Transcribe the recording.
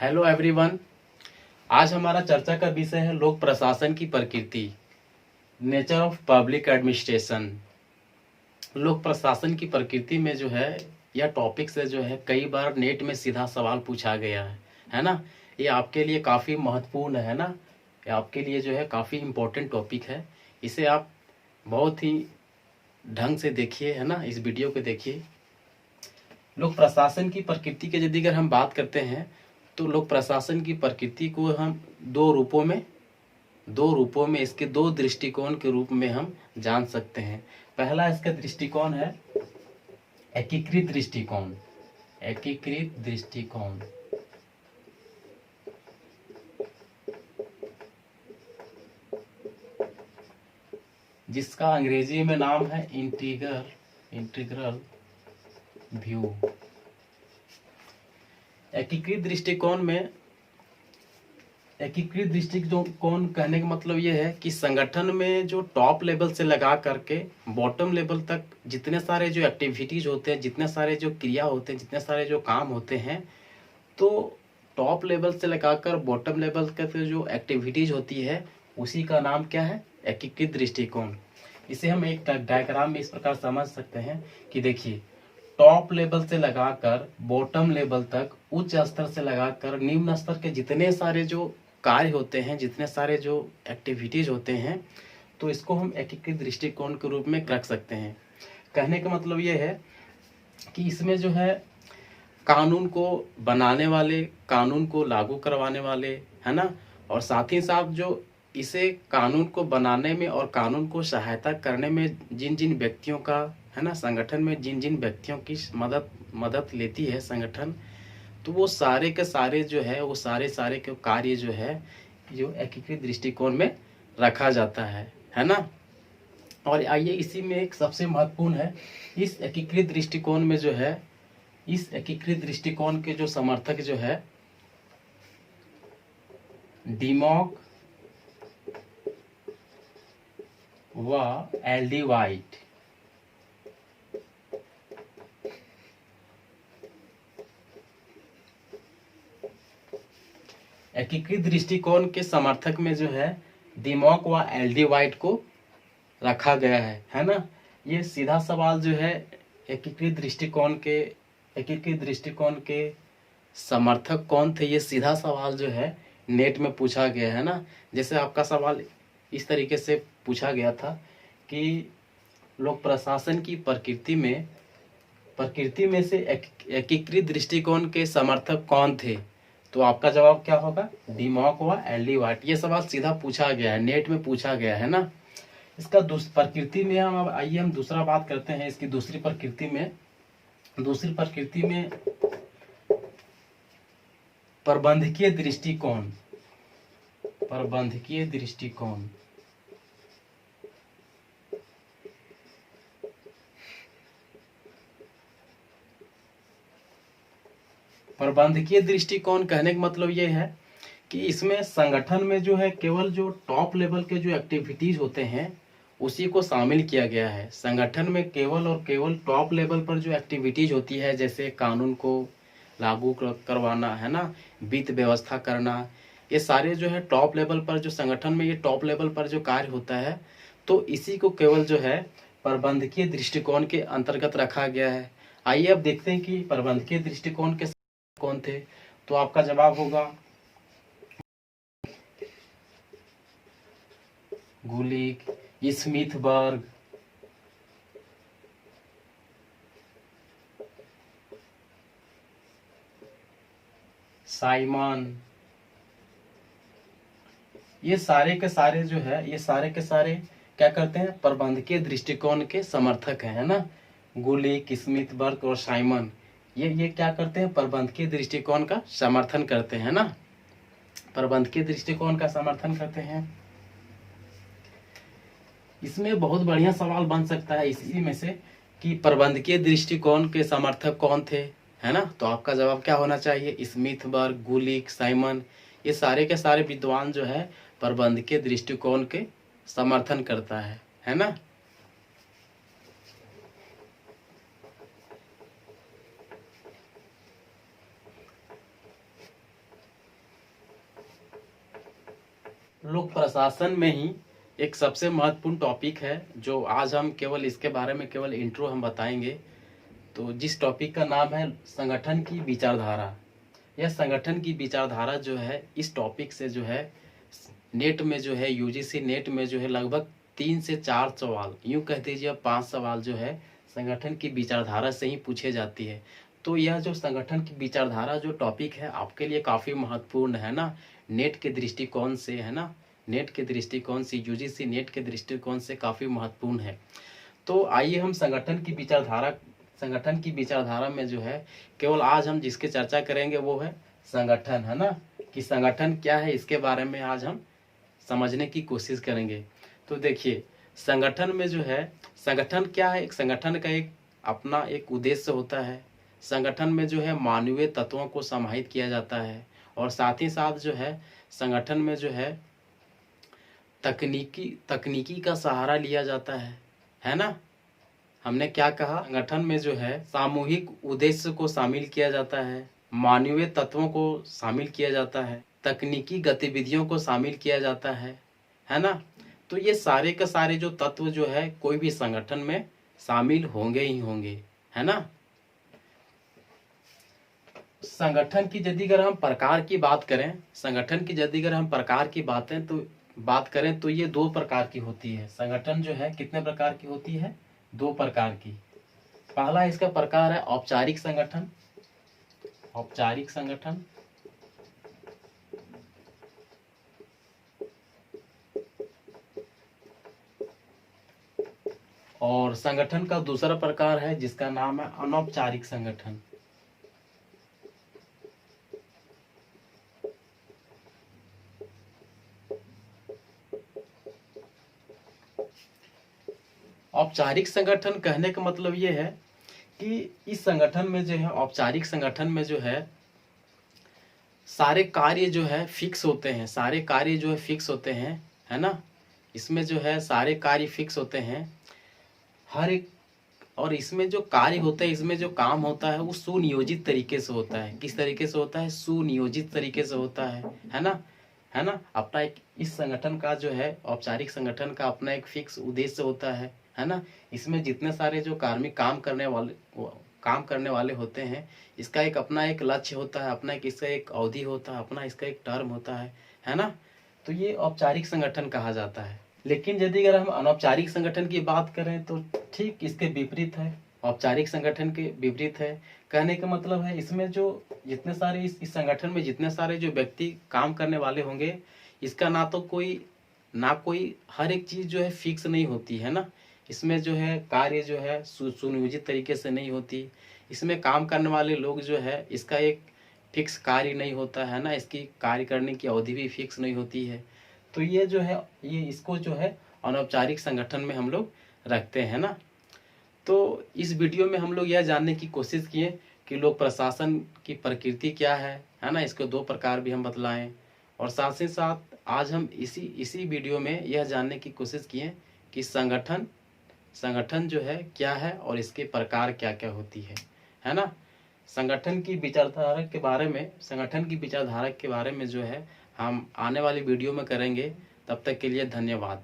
Hello everyone. आज हमारा चर्चा का विषय है लोक प्रशासन की प्रकृति, नेचर ऑफ पब्लिक एडमिनिस्ट्रेशन। लोक प्रशासन की प्रकृति में जो है यह टॉपिक से जो है कई बार नेट में सीधा सवाल पूछा गया है ना। ये आपके लिए काफ़ी महत्वपूर्ण है ना, ये आपके लिए जो है काफ़ी इम्पोर्टेंट टॉपिक है। इसे आप बहुत ही ढंग से देखिए, है ना, इस वीडियो को देखिए। लोक प्रशासन की प्रकृति के यदि अगर हम बात करते हैं तो लोक प्रशासन की प्रकृति को हम दो रूपों में इसके दो दृष्टिकोण के रूप में हम जान सकते हैं। पहला इसका दृष्टिकोण है एकीकृत दृष्टिकोण। एकीकृत दृष्टिकोण जिसका अंग्रेजी में नाम है इंटीग्रल व्यू। एकीकृत दृष्टिकोण कहने का मतलब ये है कि संगठन में जो टॉप लेवल से लगा करके बॉटम लेवल तक जितने सारे जो एक्टिविटीज होते हैं, जितने सारे जो क्रिया होते हैं, जितने सारे जो काम होते हैं, तो टॉप लेवल से लगाकर बॉटम लेवल तक जो एक्टिविटीज होती है उसी का नाम क्या है? एकीकृत दृष्टिकोण। इसे हम एक डायग्राम में इस प्रकार समझ सकते हैं कि देखिए, टॉप लेवल से लगाकर बॉटम लेवल तक, उच्च स्तर से लगाकर निम्न स्तर के जितने सारे जो कार्य होते हैं, जितने सारे जो एक्टिविटीज होते हैं, तो इसको हम एकीकृत दृष्टिकोण के रूप में रख सकते हैं। कहने का मतलब ये है कि इसमें जो है कानून को बनाने वाले, कानून को लागू करवाने वाले, है ना, और साथ ही साथ जो इसे कानून को बनाने में और कानून को सहायता करने में जिन जिन व्यक्तियों का, है ना, संगठन में जिन जिन व्यक्तियों की मदद लेती है संगठन, तो वो सारे के सारे जो है, वो सारे के कार्य जो है जो एकीकृत दृष्टिकोण में रखा जाता है ना। और आइए इसी में एक सबसे महत्वपूर्ण है, इस एकीकृत दृष्टिकोण में जो है, इस एकीकृत दृष्टिकोण के जो समर्थक जो है डिमॉक व एल.डी. वाइट। एकीकृत दृष्टिकोण के समर्थक में जो है डिमॉक व एल.डी. वाइट को रखा गया है ना। ये सीधा सवाल जो है एकीकृत दृष्टिकोण के समर्थक कौन थे, ये सीधा सवाल जो है नेट में पूछा गया है ना। जैसे आपका सवाल इस तरीके से पूछा गया था कि लोक प्रशासन की प्रकृति में से एकीकृत दृष्टिकोण के समर्थक कौन थे, तो आपका जवाब क्या होगा? डिमॉक व एल.डी. वाइट। ये सवाल सीधा पूछा गया है, नेट में पूछा गया है ना। इसका प्रकृति में हम आइए हम दूसरा बात करते हैं। इसकी दूसरी प्रकृति में प्रबंधकीय दृष्टिकोण प्रबंधकीय दृष्टिकोण कहने का मतलब ये है कि इसमें संगठन में जो है केवल जो टॉप लेवल के जो एक्टिविटीज होते हैं उसी को शामिल किया गया है। संगठन में केवल और केवल टॉप लेवल पर जो एक्टिविटीज होती है, जैसे कानून को लागू करवाना, है ना, वित्त व्यवस्था करना, ये सारे जो है टॉप लेवल पर, जो संगठन में ये टॉप लेवल पर जो कार्य होता है, तो इसी को केवल जो है प्रबंधकीय दृष्टिकोण के अंतर्गत रखा गया है। आइए अब देखते हैं कि प्रबंधकीय दृष्टिकोण के कौन थे। तो आपका जवाब होगा गुलिक, स्मिथबर्ग, साइमन। ये सारे के सारे जो है, ये सारे के सारे क्या करते हैं? प्रबंधकीय दृष्टिकोण के समर्थक है ना। गुलिक, स्मिथबर्ग और साइमन, ये क्या करते हैं? प्रबंधकीय दृष्टिकोण का समर्थन करते हैं ना, प्रबंधकीय दृष्टिकोण का समर्थन करते हैं। इसमें बहुत बढ़िया सवाल बन सकता है इसी में से कि प्रबंधकीय दृष्टिकोण के समर्थक कौन थे, है ना। तो आपका जवाब क्या होना चाहिए? स्मिथबर्ग, गुलिक, साइमन। ये सारे के सारे विद्वान जो है प्रबंधकीय दृष्टिकोण के समर्थन करता है ना। लोक प्रशासन में ही एक सबसे महत्वपूर्ण टॉपिक है, जो आज हम केवल इसके बारे में केवल इंट्रो हम बताएंगे। तो जिस टॉपिक का नाम है संगठन की विचारधारा। यह संगठन की विचारधारा जो है, इस टॉपिक से जो है नेट में जो है यूजीसी नेट में जो है लगभग 3 से 4 सवाल, यूँ कह दीजिए 5 सवाल जो है संगठन की विचारधारा से ही पूछे जाती है। तो यह जो संगठन की विचारधारा जो टॉपिक है आपके लिए काफ़ी महत्वपूर्ण है ना, नेट के दृष्टिकोण से, है ना, नेट के दृष्टिकोण से, यूजीसी नेट के दृष्टिकोण से काफ़ी महत्वपूर्ण है। तो आइए हम संगठन की विचारधारा में जो है केवल आज हम जिसकी चर्चा करेंगे वो है संगठन, है ना, कि संगठन क्या है, इसके बारे में आज हम समझने की कोशिश करेंगे। तो देखिए संगठन में जो है, संगठन क्या है, एक संगठन का एक अपना एक उद्देश्य होता है। संगठन में जो है मानवीय तत्वों को समाहित किया जाता है, और साथ ही साथ जो है संगठन में जो है तकनीकी का सहारा लिया जाता है ना। हमने क्या कहा, संगठन में जो है सामूहिक उद्देश्य को शामिल किया जाता है, मानवीय तत्वों को शामिल किया जाता है, तकनीकी गतिविधियों को शामिल किया जाता है ना। तो ये सारे के सारे जो तत्व जो है कोई भी संगठन में शामिल होंगे ही होंगे, है ना। संगठन की यदि अगर हम प्रकार की बात करें, संगठन की यदि अगर हम प्रकार की बात करें तो ये 2 प्रकार की होती है। संगठन जो है कितने प्रकार की होती है, 2 प्रकार की। पहला इसका प्रकार है औपचारिक संगठन। औपचारिक संगठन और संगठन का दूसरा प्रकार है जिसका नाम है अनौपचारिक संगठन। औपचारिक संगठन कहने का मतलब ये है कि इस संगठन में जो है, औपचारिक संगठन में जो है सारे कार्य जो है फिक्स होते हैं, सारे कार्य जो है फिक्स होते हैं, है ना। इसमें जो है सारे कार्य फिक्स होते हैं, हर एक, और इसमें जो कार्य होता है, इसमें जो काम होता है वो सुनियोजित तरीके से होता है। किस तरीके से होता है, सुनियोजित तरीके से होता है ना, है ना। अपना एक इस संगठन का जो है, औपचारिक संगठन का अपना एक फिक्स उद्देश्य होता है ना। इसमें जितने सारे जो कार्मिक काम करने वाले होते हैं, इसका एक अपना एक लक्ष्य होता है, अपना एक इसका एक अवधि होता है, अपना इसका एक टर्म होता है ना। तो ये औपचारिक संगठन कहा जाता है। लेकिन यदि अगर हम अनौपचारिक संगठन की बात करें तो ठीक इसके विपरीत है, औपचारिक संगठन के विपरीत है। कहने का मतलब है इसमें जो जितने सारे इस संगठन में जितने सारे जो व्यक्ति काम करने वाले होंगे, इसका ना कोई हर एक चीज जो है फिक्स नहीं होती है ना। इसमें जो है कार्य जो है सुनियोजित तरीके से नहीं होती। इसमें काम करने वाले लोग जो है इसका एक फिक्स कार्य नहीं होता है ना, इसकी कार्य करने की अवधि भी फिक्स नहीं होती है। तो ये जो है ये इसको जो है अनौपचारिक संगठन में हम लोग रखते हैं ना। तो इस वीडियो में हम लोग यह जानने की कोशिश किए कि लोक प्रशासन की प्रकृति क्या है ना, इसके 2 प्रकार भी हम बतलाएं। और साथ ही साथ आज हम इसी वीडियो में यह जानने की कोशिश किए कि संगठन जो है क्या है और इसके प्रकार क्या क्या होती है ना। संगठन की विचारधारा के बारे में जो है हम आने वाली वीडियो में करेंगे। तब तक के लिए धन्यवाद।